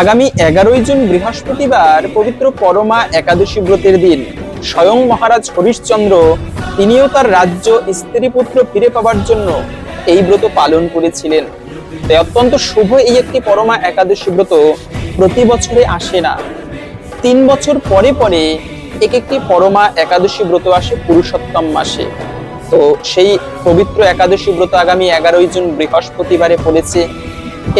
আগামী 11ই জুন বৃহস্পতিবার পবিত্র পরমা একাদশী ব্রতের দিন স্বয়ং মহারাজ হরিশ্চন্দ্র তিনিও তার রাজ্য স্ত্রী পুত্র ফিরে পাবার জন্য এই ব্রত পালন করেছিলেন। তাই অত্যন্ত শুভ এই একটি পরমা একাদশী ব্রত প্রতি বছরে আসে না, 3 বছর পরে পরে এক একটি পরমা একাদশী ব্রত আসে পুরুষোত্তম মাসে। তো সেই পবিত্র একাদশী ব্রত আগামী 11ই জুন বৃহস্পতিবারে পড়েছে।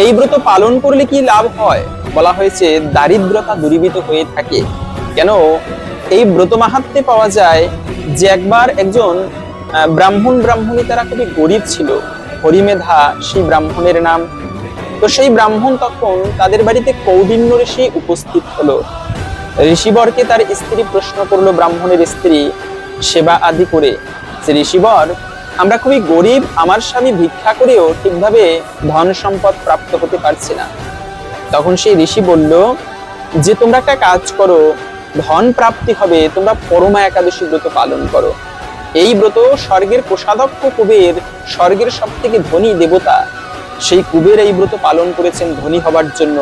এই ব্রত পালন করলে কি লাভ হয়? বলা হয়েছে দারিদ্রতা দূরীভূত হয়ে থাকে। কেন? এই ব্রত মাহাত্ম্যে পাওয়া যায় যে একবার একজন ব্রাহ্মণী, তারা খুবই গরিব ছিল, হরিমেধা সেই ব্রাহ্মণের নাম। তো সেই ব্রাহ্মণ তখন তাদের বাড়িতে কৌডিন্য ঋষি উপস্থিত হলো। ঋষিবরকে তার স্ত্রী প্রশ্ন করলো, ব্রাহ্মণের স্ত্রী সেবা আদি করে, যে ঋষিবর, আমরা খুবই গরিব, আমার স্বামী ভিক্ষা করেও ঠিকভাবে ধন সম্পদ প্রাপ্ত হতে পারছে না। তখন সেই ঋষি বলল যে তোমরা একটা কাজ করো, ধন প্রাপ্তি হবে, তোমরা পরমা একাদশী ব্রত পালন করো। এই ব্রত স্বর্গের কোষাধ্যক্ষ কুবের, স্বর্গের সব থেকে ধনী দেবতা, সেই কুবের এই ব্রত পালন করেছেন ধনী হবার জন্য।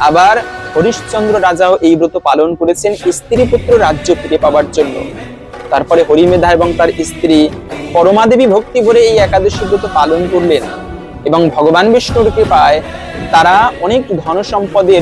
আবার হরিশ্চন্দ্র রাজাও এই ব্রত পালন করেছেন স্ত্রী পুত্র রাজ্য ফিরে পাবার জন্য। তারপরে হরিমেধা এবং তার স্ত্রী পরমা দেবী ভক্তি ভরে এই একাদশী ব্রত পালন করলেন এবং ভগবান বিষ্ণুর কৃপায় তারা অনেক ধন সম্পদের